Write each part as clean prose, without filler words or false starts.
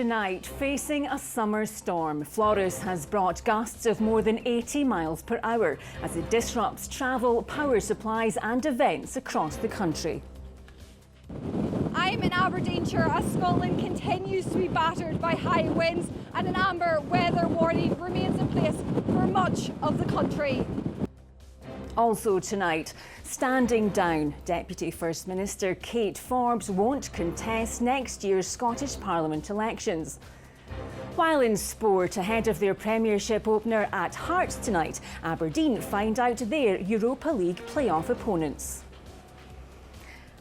Tonight, facing a summer storm, Flores has brought gusts of more than 80 miles per hour as it disrupts travel, power supplies and events across the country. I'm in Aberdeenshire as Scotland continues to be battered by high winds and an amber weather warning remains in place for much of the country. Also tonight, standing down, Deputy First Minister Kate Forbes won't contest next year's Scottish Parliament elections. While in sport, ahead of their Premiership opener at Hearts tonight, Aberdeen find out their Europa League playoff opponents.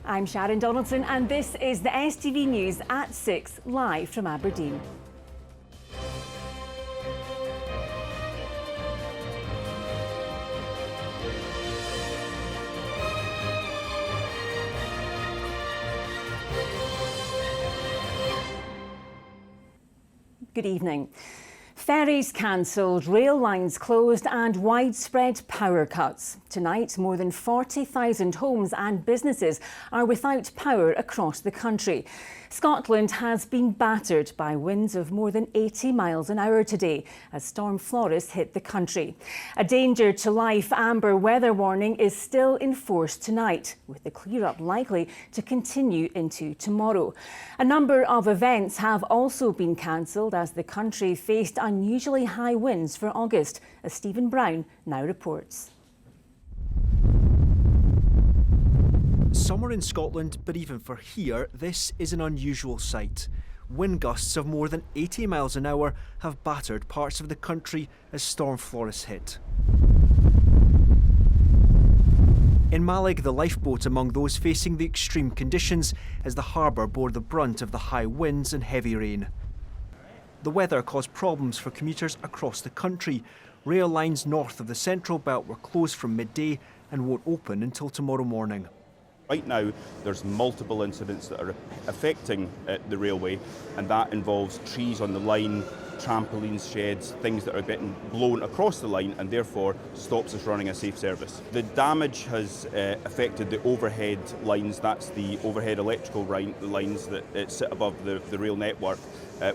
I'm Sharon Donaldson and this is the STV News at 6, live from Aberdeen. Good evening. Ferries cancelled, rail lines closed and widespread power cuts. Tonight, more than 40,000 homes and businesses are without power across the country. Scotland has been battered by winds of more than 80 miles an hour today as Storm Flores hit the country. A danger to life amber weather warning is still in force tonight, with the clear-up likely to continue into tomorrow. A number of events have also been cancelled as the country faced unusually high winds for August, as Stephen Brown now reports. Summer in Scotland, but even for here, this is an unusual sight. Wind gusts of more than 80 miles an hour have battered parts of the country as Storm Flores hit. In Mallaig, the lifeboat among those facing the extreme conditions as the harbour bore the brunt of the high winds and heavy rain. The weather caused problems for commuters across the country. Rail lines north of the Central Belt were closed from midday and won't open until tomorrow morning. Right now, there's multiple incidents that are affecting the railway, and that involves trees on the line, trampolines, sheds, things that are getting blown across the line and therefore stops us running a safe service. The damage has affected the overhead lines, that's the overhead electrical lines that sit above the rail network.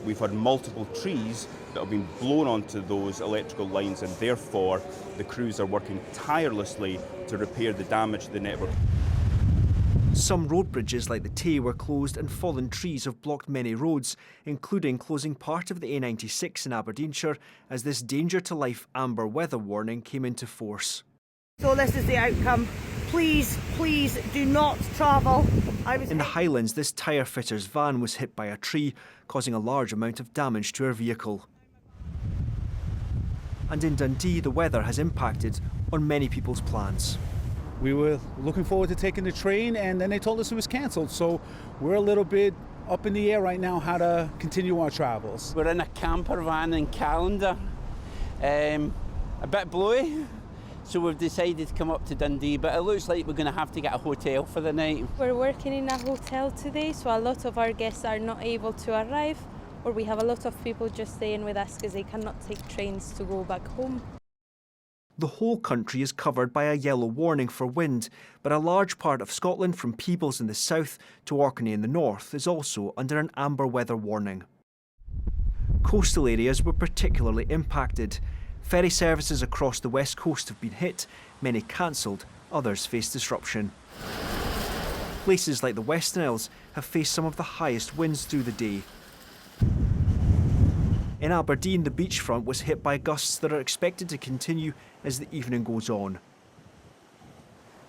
We've had multiple trees that have been blown onto those electrical lines and therefore the crews are working tirelessly to repair the damage to the network. Some road bridges like the Tay were closed and fallen trees have blocked many roads, including closing part of the A96 in Aberdeenshire as this danger to life amber weather warning came into force. So this is the outcome. Please, please do not travel. In the Highlands, this tyre fitter's van was hit by a tree, causing a large amount of damage to her vehicle. And in Dundee, the weather has impacted on many people's plans. We were looking forward to taking the train and then they told us it was cancelled, so we're a little bit up in the air right now how to continue our travels. We're in a camper van in Callander, a bit blowy, so we've decided to come up to Dundee, but it looks like we're going to have to get a hotel for the night. We're working in a hotel today, so a lot of our guests are not able to arrive, or we have a lot of people just staying with us because they cannot take trains to go back home. The whole country is covered by a yellow warning for wind, but a large part of Scotland from Peebles in the south to Orkney in the north is also under an amber weather warning. Coastal areas were particularly impacted. Ferry services across the west coast have been hit, many cancelled, others face disruption. Places like the Western Isles have faced some of the highest winds through the day. In Aberdeen, the beachfront was hit by gusts that are expected to continue as the evening goes on.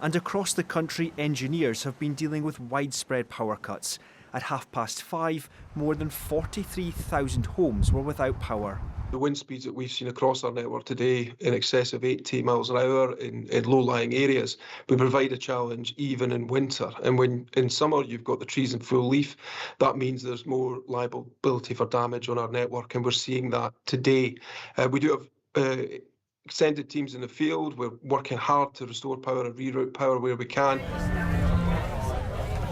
And across the country, engineers have been dealing with widespread power cuts. At 5:30, more than 43,000 homes were without power. The wind speeds that we've seen across our network today, in excess of 80 miles an hour in low-lying areas, we provide a challenge even in winter. And when in summer you've got the trees in full leaf, that means there's more liability for damage on our network, and we're seeing that today. We do have extended teams in the field. We're working hard to restore power and reroute power where we can.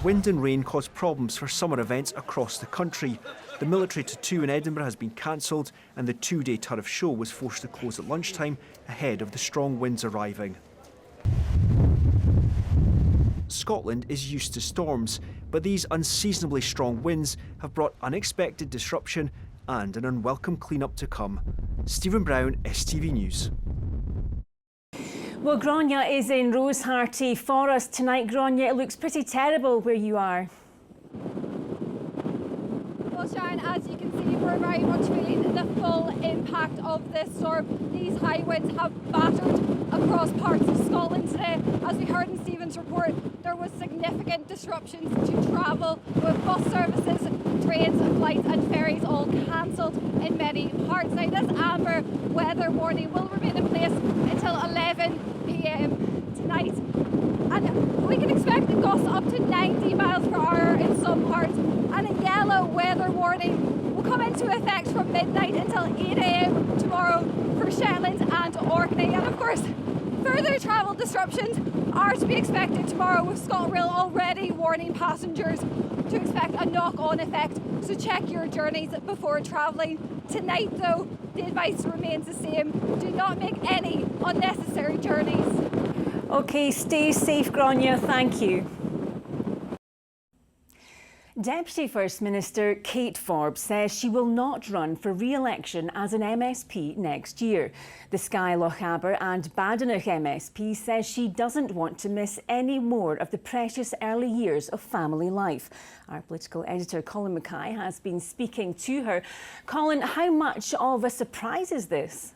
Wind and rain caused problems for summer events across the country. The Military Tattoo in Edinburgh has been cancelled and the two-day Turf Show was forced to close at lunchtime ahead of the strong winds arriving. Scotland is used to storms, but these unseasonably strong winds have brought unexpected disruption and an unwelcome clean-up to come. Stephen Brown, STV News. Well, Grania is in Rosehearty for us tonight. Grania, it looks pretty terrible where you are. Well, Sharon, as you can see, we're very much feeling the full impact of this storm. These high winds have battered across parts of Scotland today. As we heard in Stephen's report, there was significant disruptions to travel, with bus services, trains, flights and ferries all cancelled in many parts. Now, this amber weather warning will remain in place until 11 p.m. tonight. And we can expect gusts up to 90 miles per hour in some parts. And a yellow weather warning will come into effect from midnight until 8 a.m. tomorrow for Shetland and Orkney. And of course, further travel disruptions are to be expected tomorrow, with ScotRail already warning passengers to expect a knock-on effect. So check your journeys before travelling. Tonight, though, the advice remains the same. Do not make any unnecessary journeys. OK, stay safe, Grania. Thank you. Deputy First Minister Kate Forbes says she will not run for re-election as an MSP next year. The Skye, Lochaber and Badenoch MSP says she doesn't want to miss any more of the precious early years of family life. Our political editor Colin Mackay has been speaking to her. Colin, how much of a surprise is this?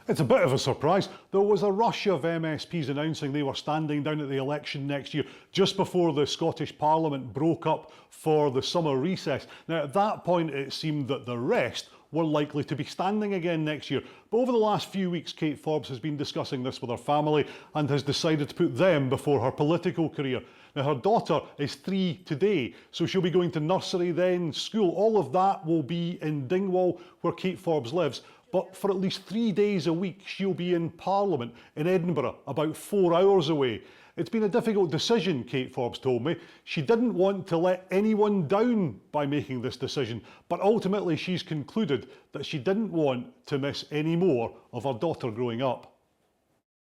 It's a bit of a surprise. There was a rush of MSPs announcing they were standing down at the election next year, just before the Scottish Parliament broke up for the summer recess. Now, at that point, it seemed that the rest were likely to be standing again next year. But over the last few weeks, Kate Forbes has been discussing this with her family and has decided to put them before her political career. Now, her daughter is 3 today, so she'll be going to nursery, then school. All of that will be in Dingwall, where Kate Forbes lives. But for at least 3 days a week, she'll be in Parliament in Edinburgh, about 4 hours away. It's been a difficult decision, Kate Forbes told me. She didn't want to let anyone down by making this decision, but ultimately she's concluded that she didn't want to miss any more of her daughter growing up.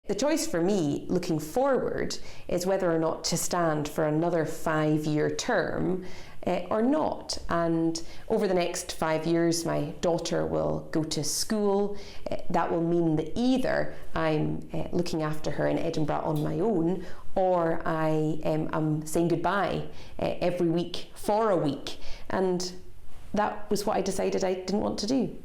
The choice for me, looking forward, is whether or not to stand for another 5-year term or not. And over the next 5 years, my daughter will go to school. That will mean that either I'm looking after her in Edinburgh on my own, or I am saying goodbye every week for a week. And that was what I decided I didn't want to do.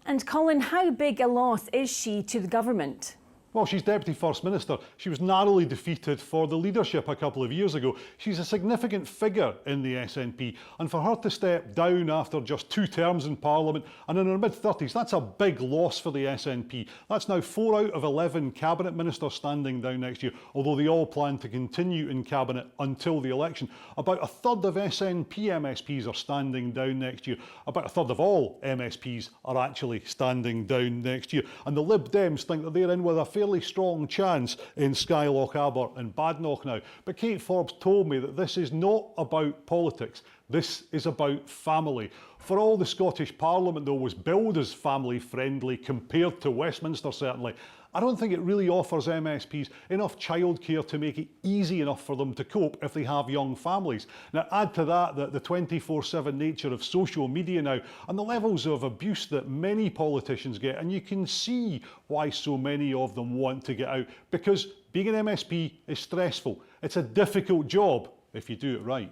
And Colin, how big a loss is she to the government? Well, she's Deputy First Minister. She was narrowly defeated for the leadership a couple of years ago. She's a significant figure in the SNP, and for her to step down after just 2 terms in Parliament and in her mid-30s, that's a big loss for the SNP. That's now 4 out of 11 Cabinet Ministers standing down next year, although they all plan to continue in Cabinet until the election. About a third of SNP MSPs are standing down next year. About a third of all MSPs are actually standing down next year. And the Lib Dems think that they're in with a fairly strong chance in Skye, Lochaber and Badenoch now. But Kate Forbes told me that this is not about politics. This is about family. For all the Scottish Parliament, though, was billed as family friendly compared to Westminster, certainly, I don't think it really offers MSPs enough childcare to make it easy enough for them to cope if they have young families. Now, add to that the 24/7 nature of social media now and the levels of abuse that many politicians get, and you can see why so many of them want to get out, because being an MSP is stressful. It's a difficult job if you do it right.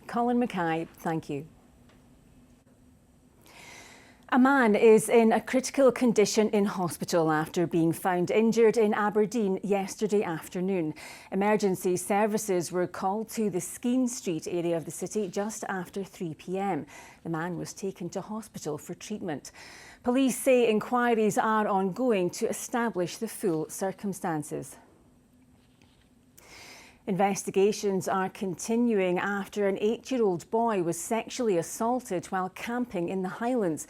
Colin Mackay, thank you. A man is in a critical condition in hospital after being found injured in Aberdeen yesterday afternoon. Emergency services were called to the Skene Street area of the city just after 3 p.m. The man was taken to hospital for treatment. Police say inquiries are ongoing to establish the full circumstances. Investigations are continuing after an 8-year-old boy was sexually assaulted while camping in the Highlands.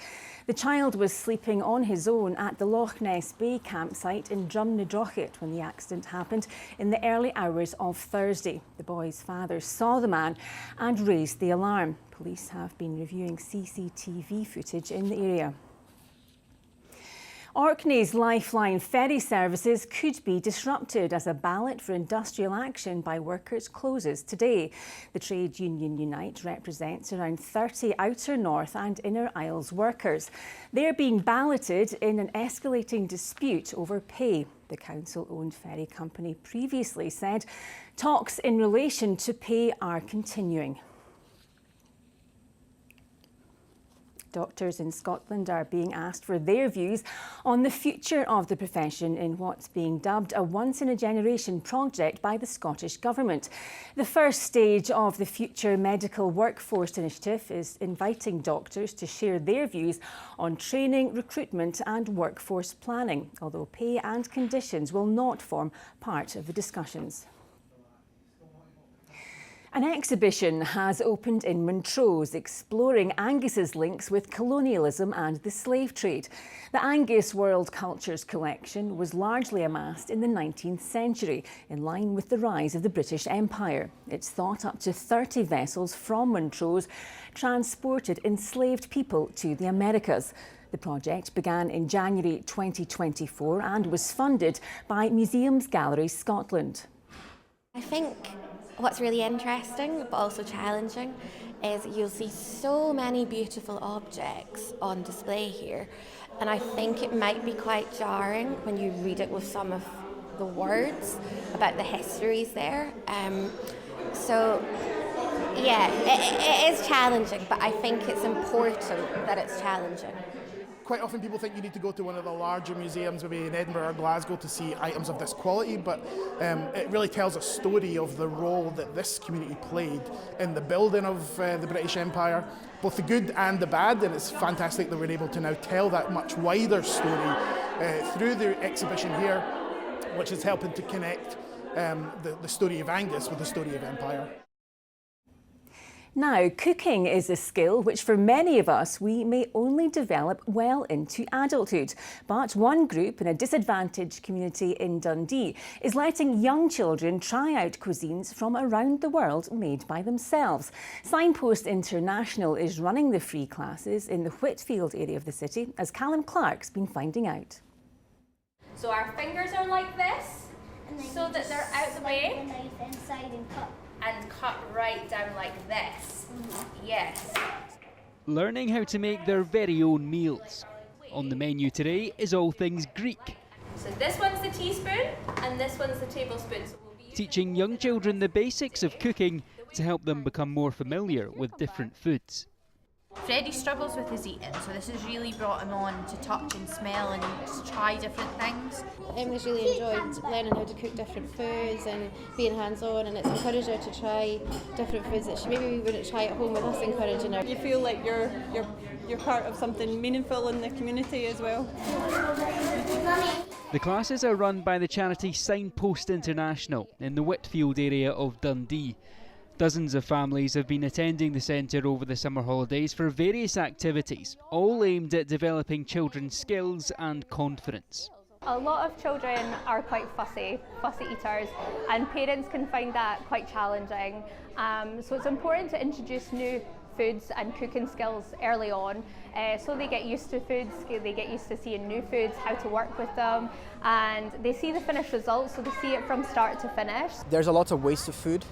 The child was sleeping on his own at the Loch Ness Bay campsite in Drumnadrochit when the accident happened in the early hours of Thursday. The boy's father saw the man and raised the alarm. Police have been reviewing CCTV footage in the area. Orkney's lifeline ferry services could be disrupted as a ballot for industrial action by workers closes today. The trade union Unite represents around 30 Outer North and Inner Isles workers. They're being balloted in an escalating dispute over pay. The council-owned ferry company previously said talks in relation to pay are continuing. Doctors in Scotland are being asked for their views on the future of the profession in what's being dubbed a once-in-a-generation project by the Scottish Government. The first stage of the Future Medical Workforce Initiative is inviting doctors to share their views on training, recruitment and workforce planning, although pay and conditions will not form part of the discussions. An exhibition has opened in Montrose exploring Angus's links with colonialism and the slave trade. The Angus World Cultures collection was largely amassed in the 19th century, in line with the rise of the British Empire. It's thought up to 30 vessels from Montrose transported enslaved people to the Americas. The project began in January 2024 and was funded by Museums Galleries Scotland. I think what's really interesting but also challenging is you'll see so many beautiful objects on display here, and I think it might be quite jarring when you read it with some of the words about the histories there. So yeah, it is challenging, but I think it's important that it's challenging. Quite often people think you need to go to one of the larger museums, maybe in Edinburgh or Glasgow, to see items of this quality, but it really tells a story of the role that this community played in the building of the British Empire, both the good and the bad, and it's fantastic that we're able to now tell that much wider story through the exhibition here, which is helping to connect the story of Angus with the story of Empire. Now, cooking is a skill which for many of us we may only develop well into adulthood. But one group in a disadvantaged community in Dundee is letting young children try out cuisines from around the world made by themselves. Signpost International is running the free classes in the Whitfield area of the city, as Callum Clark's been finding out. So our fingers are like this, so that they're out the way. The knife inside and cut right down like this. Yes. Learning how to make their very own meals. On the menu today is all things Greek. So this one's the teaspoon and this one's the tablespoon. So we'll be teaching young children the basics of cooking to help them become more familiar with different foods. Freddie struggles with his eating, so this has really brought him on to touch and smell and to try different things. Emily's really enjoyed learning how to cook different foods and being hands-on, and it's encouraged her to try different foods that she maybe wouldn't try at home, with us encouraging her. You feel like you're part of something meaningful in the community as well. The classes are run by the charity Signpost International in the Whitfield area of Dundee. Dozens of families have been attending the centre over the summer holidays for various activities, all aimed at developing children's skills and confidence. A lot of children are quite fussy eaters, and parents can find that quite challenging. So it's important to introduce new foods and cooking skills early on, so they get used to foods, they get used to seeing new foods, how to work with them, and they see the finished results, so they see it from start to finish. There's a lot of waste of food.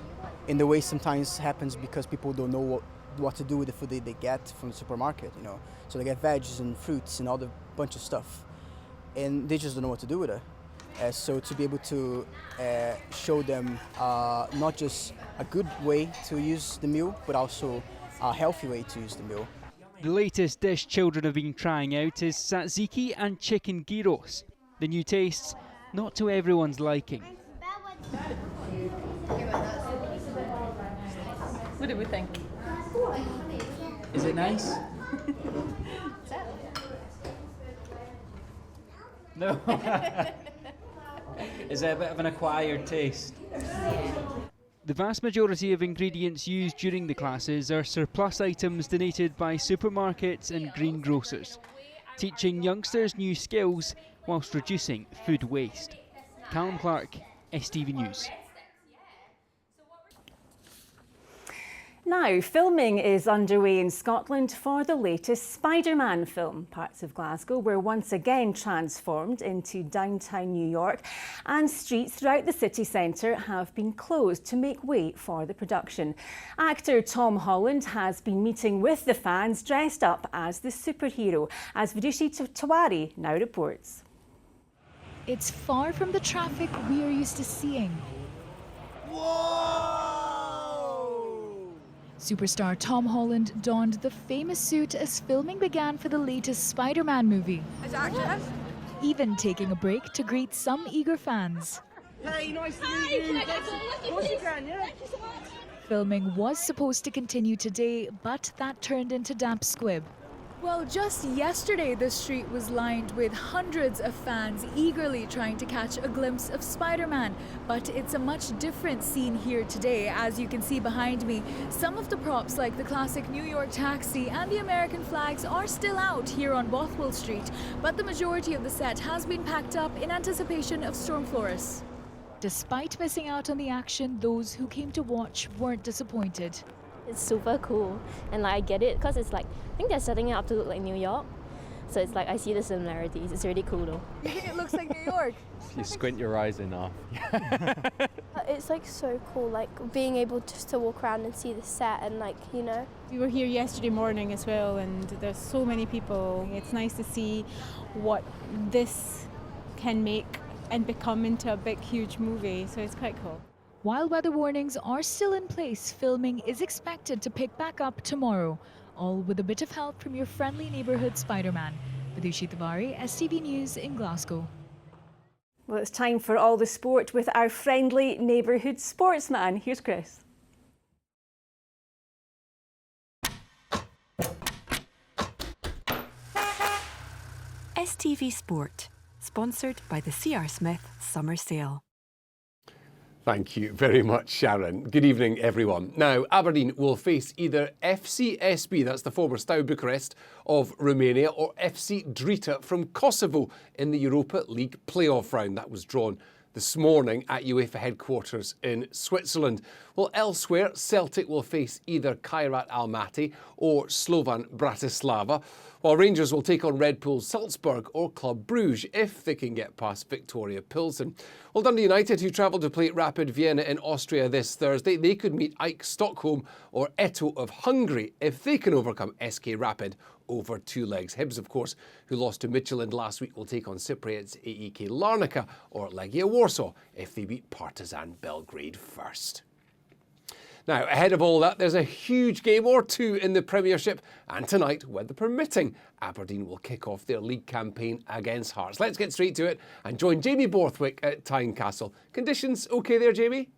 And the waste sometimes happens because people don't know what to do with the food they get from the supermarket, you know. So they get veggies and fruits and all the bunch of stuff, and they just don't know what to do with it. So to be able to show them not just a good way to use the meal, but also a healthy way to use the meal. The latest dish children have been trying out is tzatziki and chicken gyros. The new tastes, not to everyone's liking. What do we think? Is it nice? No. Is it a bit of an acquired taste? The vast majority of ingredients used during the classes are surplus items donated by supermarkets and greengrocers, teaching youngsters new skills whilst reducing food waste. Callum Clark, STV News. Now, filming is underway in Scotland for the latest Spider-Man film. Parts of Glasgow were once again transformed into downtown New York, and streets throughout the city centre have been closed to make way for the production. Actor Tom Holland has been meeting with the fans dressed up as the superhero, as Vidushi Tawari now reports. It's far from the traffic we are used to seeing. Superstar Tom Holland donned the famous suit as filming began for the latest Spider-Man movie. Even taking a break to greet some eager fans. Hey, nice to meet you. Can I get a photo with you, please? Thank you so much. Filming was supposed to continue today, but that turned into damp squib. Well, just yesterday the street was lined with hundreds of fans eagerly trying to catch a glimpse of Spider-Man. But it's a much different scene here today. As you can see behind me, some of the props like the classic New York taxi and the American flags are still out here on Bothwell Street, but the majority of the set has been packed up in anticipation of Storm Flores. Despite missing out on the action, those who came to watch weren't disappointed. It's super cool, and I get it because it's like, I think they're setting it up to look like New York, so it's like I see the similarities. It's really cool though. You think it looks like New York? If you squint your eyes enough. It's like so cool, like being able just to walk around and see the set and like, you know. We were here yesterday morning as well, and there's so many people. It's nice to see what this can make and become into a big huge movie, so it's quite cool. While weather warnings are still in place, filming is expected to pick back up tomorrow, all with a bit of help from your friendly neighbourhood Spider-Man. Vidushi Tawari, STV News in Glasgow. Well, it's time for all the sport with our friendly neighbourhood sportsman. Here's Chris. STV Sport, sponsored by the C.R. Smith Summer Sale. Thank you very much, Sharon. Good evening, everyone. Now, Aberdeen will face either FCSB, that's the former Steaua Bucharest of Romania, or FC Drita from Kosovo in the Europa League playoff round. That was drawn this morning at UEFA headquarters in Switzerland. Well, elsewhere, Celtic will face either Kairat Almaty or Slovan Bratislava, while Rangers will take on Red Bull Salzburg or Club Brugge if they can get past Victoria Pilsen. Well, Dundee United, who travelled to play Rapid Vienna in Austria this Thursday, they could meet AEK Stockholm or Eto of Hungary if they can overcome SK Rapid over two legs. Hibs, of course, who lost to Midtjylland last week, will take on Cypriots AEK Larnaca or Legia Warsaw if they beat Partizan Belgrade first. Now, ahead of all that, there's a huge game or two in the Premiership, and tonight, weather permitting, Aberdeen will kick off their league campaign against Hearts. Let's get straight to it and join Jamie Borthwick at Tynecastle. Conditions okay there, Jamie?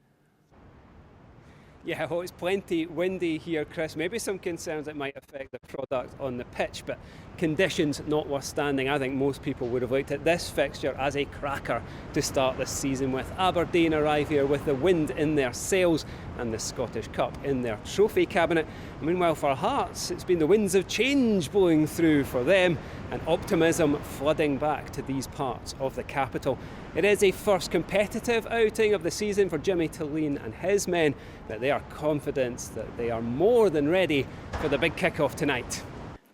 Yeah, well, it's plenty windy here, Chris. Maybe some concerns that might affect the product on the pitch, but conditions notwithstanding, I think most people would have looked at this fixture as a cracker to start this season with. Aberdeen arrive here with the wind in their sails and the Scottish Cup in their trophy cabinet. Meanwhile, for Hearts, it's been the winds of change blowing through for them and optimism flooding back to these parts of the capital. It is a first competitive outing of the season for Jimmy Tilleen and his men, but they are confident that they are more than ready for the big kick-off tonight.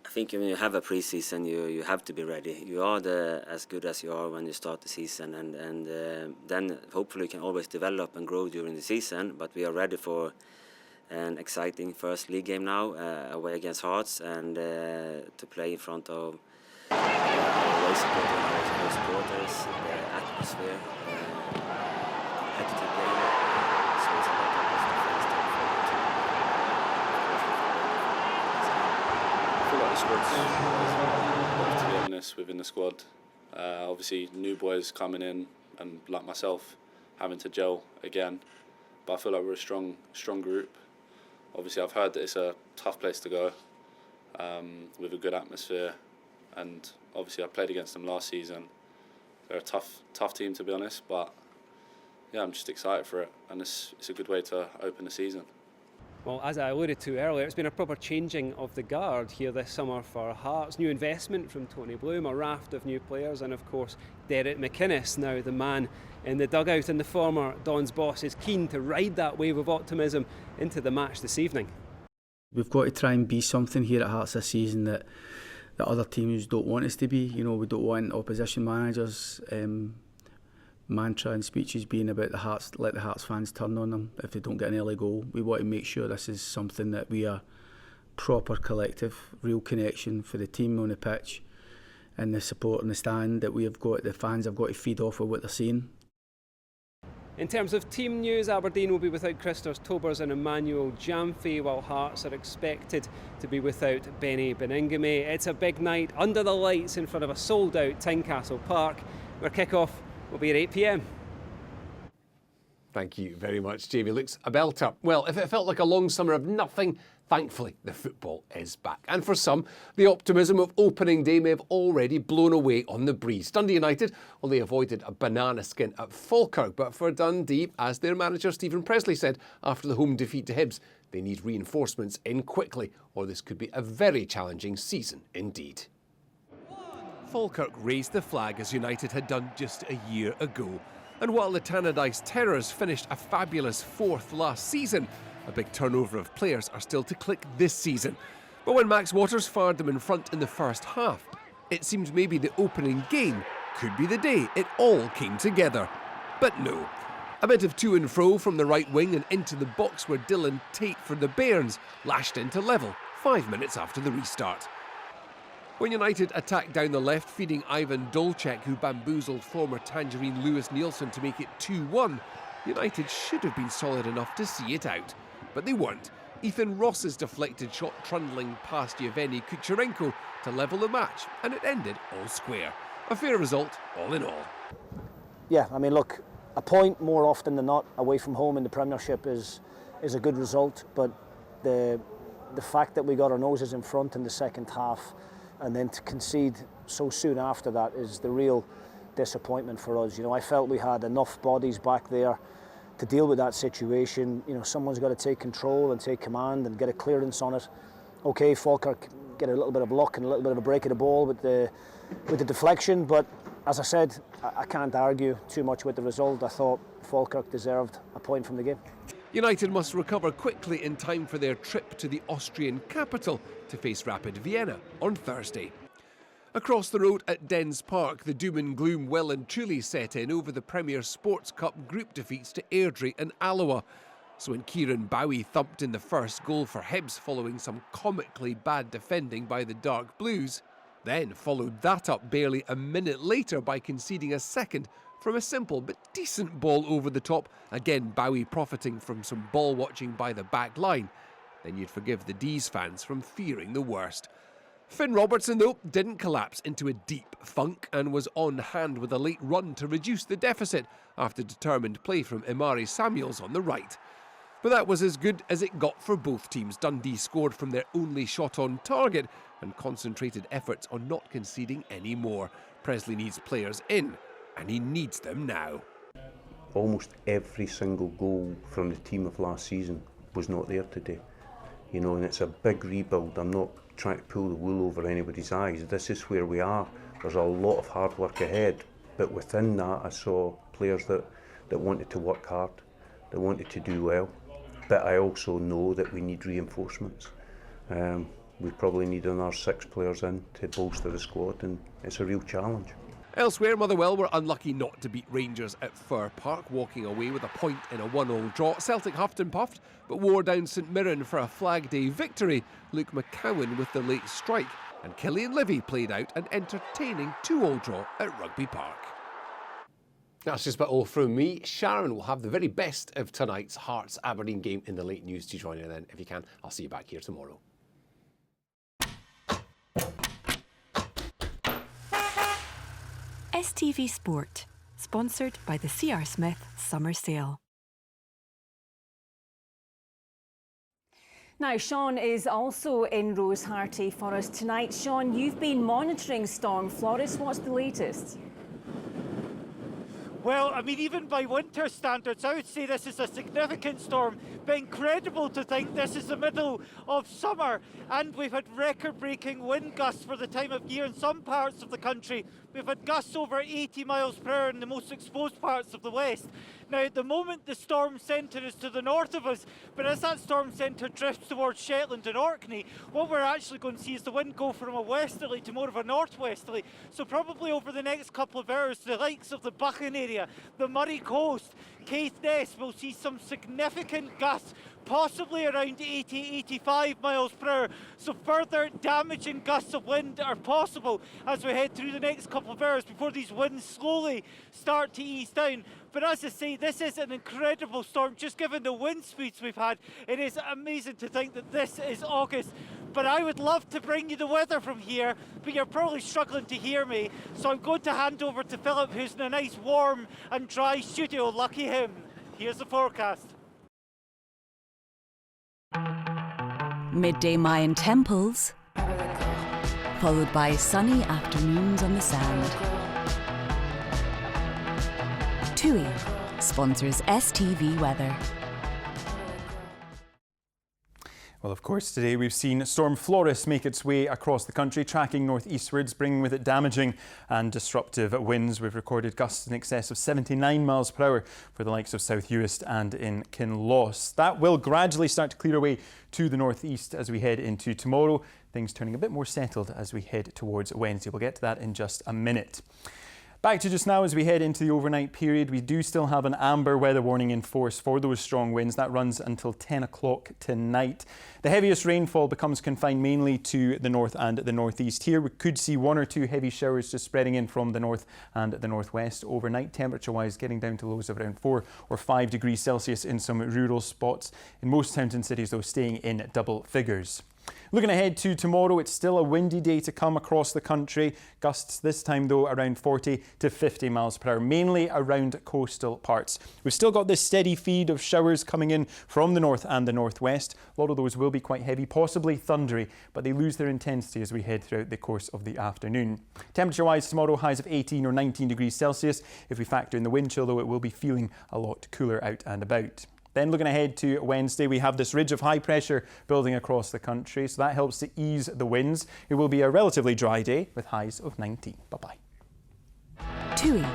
I think when you have a pre-season, you have to be ready. You are as good as you are when you start the season, and then hopefully you can always develop and grow during the season. But we are ready for an exciting first league game now, away against Hearts, and to play in front of away supporters, the atmosphere, competitive game. So it's a lot of things to look forward to. I feel like the squad's a lot of togetherness within the squad. Obviously, new boys coming in, and like myself, having to gel again. But I feel like we're a strong group. Obviously, I've heard that it's a tough place to go, with a good atmosphere. And obviously, I played against them last season. They're a tough team, to be honest. But yeah, I'm just excited for it, and it's a good way to open the season. Well, as I alluded to earlier, it's been a proper changing of the guard here this summer for Hearts. New investment from Tony Bloom, a raft of new players, and of course Derek McInnes, now the man in the dugout, and the former Don's boss is keen to ride that wave of optimism into the match this evening. We've got to try and be something here at Hearts this season that other teams don't want us to be. You know, we don't want opposition managers' mantra and speeches being about the Hearts, let the Hearts fans turn on them if they don't get an early goal. We want to make sure this is something that we are proper collective, real connection for the team on the pitch and the support in the stand that we have got. The fans have got to feed off of what they're seeing. In terms of team news, Aberdeen will be without Christos Tobers and Emmanuel Jamfi, while Hearts are expected to be without Benny Beningame. It's a big night under the lights in front of a sold-out Tynecastle Park, where kick-off will be at 8 p.m. Thank you very much, Jamie. Looks a belter. Well, if it felt like a long summer of nothing, thankfully the football is back. And for some, the optimism of opening day may have already blown away on the breeze. Dundee United only avoided a banana skin at Falkirk, but for Dundee, as their manager Stephen Presley said after the home defeat to Hibs, they need reinforcements in quickly, or this could be a very challenging season indeed. Falkirk raised the flag as United had done just a year ago. And while the Tannadice Terrors finished a fabulous fourth last season, a big turnover of players are still to click this season. But when Max Waters fired them in front in the first half, it seemed maybe the opening game could be the day it all came together. But no. A bit of to and fro from the right wing and into the box where Dylan Tate for the Bairns lashed into level 5 minutes after the restart. When United attacked down the left, feeding Ivan Dolcek, who bamboozled former Tangerine Lewis Nielsen to make it 2-1, United should have been solid enough to see it out. But they weren't. Ethan Ross's deflected shot trundling past Yevgeny Kucherenko to level the match, and it ended all square. A fair result, all in all. Yeah, I mean, look, a point more often than not away from home in the Premiership is a good result, but the fact that we got our noses in front in the second half and then to concede so soon after that is the real disappointment for us. You know, I felt we had enough bodies back there to deal with that situation. You know, someone's got to take control and take command and get a clearance on it. Okay, Falkirk get a little bit of luck and a little bit of a break of the ball with the deflection, but as I said, I can't argue too much with the result. I thought Falkirk deserved a point from the game. United must recover quickly in time for their trip to the Austrian capital to face Rapid Vienna on Thursday. Across the road at Dens Park, the doom and gloom well and truly set in over the Premier Sports Cup group defeats to Airdrie and Alloa. So when Kieran Bowie thumped in the first goal for Hibs following some comically bad defending by the Dark Blues, then followed that up barely a minute later by conceding a second from a simple but decent ball over the top, again Bowie profiting from some ball watching by the back line, then you'd forgive the D's fans from fearing the worst. Finn Robertson, though, didn't collapse into a deep funk and was on hand with a late run to reduce the deficit after determined play from Imari Samuels on the right. But that was as good as it got for both teams. Dundee scored from their only shot on target and concentrated efforts on not conceding any more. Presley needs players in, and he needs them now. Almost every single goal from the team of last season was not there today. You know, and it's a big rebuild. I'm not trying to pull the wool over anybody's eyes. This is where we are. There's a lot of hard work ahead, but within that I saw players that wanted to work hard, that wanted to do well, but I also know that we need reinforcements. We probably need another 6 players in to bolster the squad, and it's a real challenge. Elsewhere, Motherwell were unlucky not to beat Rangers at Fir Park, walking away with a point in a 1-1 draw. Celtic huffed and puffed, but wore down St Mirren for a Flag Day victory. Luke McCowan with the late strike, and Killian Livy played out an entertaining 2-2 draw at Rugby Park. That's just about all from me. Sharon will have the very best of tonight's Hearts Aberdeen game in the late news. Do join her then if you can. I'll see you back here tomorrow. STV Sport, sponsored by the C.R. Smith Summer Sale. Now, Sean is also in Rosehearty for us tonight. Sean, you've been monitoring Storm Floris. What's the latest? Well, I mean, even by winter standards, I would say this is a significant storm, but incredible to think this is the middle of summer, and we've had record-breaking wind gusts for the time of year in some parts of the country. We've had gusts over 80 miles per hour in the most exposed parts of the west. Now, at the moment, the storm centre is to the north of us, but as that storm centre drifts towards Shetland and Orkney, what we're actually going to see is the wind go from a westerly to more of a northwesterly. So probably over the next couple of hours, the likes of the Buchan area, the Murray Coast, Caithness will see some significant gusts, possibly around 80-85 miles per hour. So further damaging gusts of wind are possible as we head through the next couple of hours before these winds slowly start to ease down. But as I say, this is an incredible storm. Just given the wind speeds we've had, it is amazing to think that this is August. But I would love to bring you the weather from here, but you're probably struggling to hear me. So I'm going to hand over to Philip, who's in a nice warm and dry studio. Lucky him. Here's the forecast. Midday Mayan temples, followed by sunny afternoons on the sand. TUI sponsors STV Weather. Well, of course, today we've seen Storm Floris make its way across the country, tracking northeastwards, bringing with it damaging and disruptive winds. We've recorded gusts in excess of 79 miles per hour for the likes of South Uist and in Kinloss. That will gradually start to clear away to the northeast as we head into tomorrow. Things turning a bit more settled as we head towards Wednesday. We'll get to that in just a minute. Back to just now as we head into the overnight period, we do still have an amber weather warning in force for those strong winds. That runs until 10 o'clock tonight. The heaviest rainfall becomes confined mainly to the north and the northeast. Here we could see 1 or 2 heavy showers just spreading in from the north and the northwest. Overnight, temperature-wise, getting down to lows of around 4 or 5 degrees Celsius in some rural spots. In most towns and cities, though, staying in double figures. Looking ahead to tomorrow, it's still a windy day to come across the country. Gusts this time, though, around 40 to 50 miles per hour, mainly around coastal parts. We've still got this steady feed of showers coming in from the north and the northwest. A lot of those will be quite heavy, possibly thundery, but they lose their intensity as we head throughout the course of the afternoon. Temperature-wise, tomorrow, highs of 18 or 19 degrees Celsius. If we factor in the wind chill, though, it will be feeling a lot cooler out and about. Then looking ahead to Wednesday, we have this ridge of high pressure building across the country, so that helps to ease the winds. It will be a relatively dry day with highs of 19. Bye-bye. TUI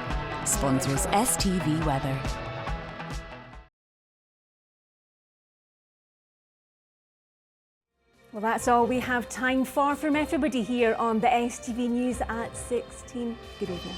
sponsors STV Weather. Well, that's all we have time for from everybody here on the STV News at 16. Good evening.